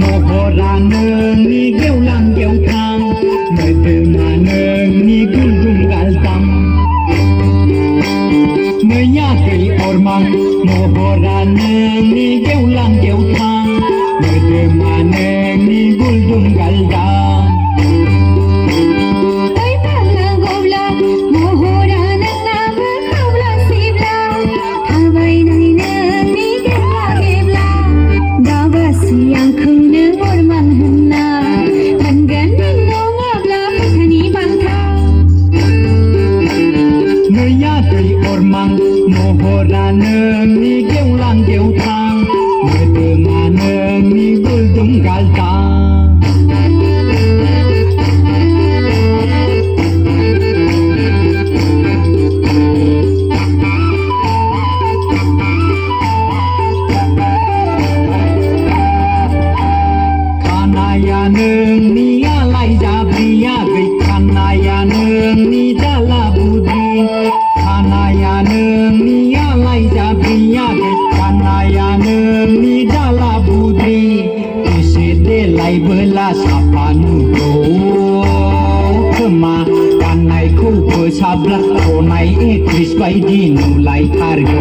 โมโหราเนืองนี่เกี่ยวลังเกี่ยวทางเมื่อตื่นมาเนืองนี่กุลดุมกัลตังเมื่อยาตีอรมังโมโหราเนืองนี่เกี่ยวลังเกี่ยวทางเมื่อตื่นมาเนืองนี่กุลดุมกัลตังโมโหราเนืองนี่เกี่ยวลังเกี่ยวทางเมื่อตื่นมาเนืองนี่กุลดุมกัลตังขานายาเนืองนี่อะไรจะพิยากิขานายาเนืองนี่จะลาบุตรีขานายาเนืองนี่อะไรจะพิยากิขานายาเนืองนี่จะลาบุตรีที่เสดไลเบลาสาปานุโตขึ้นมากันในคู่เพื่อชาบลักโคในเอคริสไปดีนูไลทาร์โก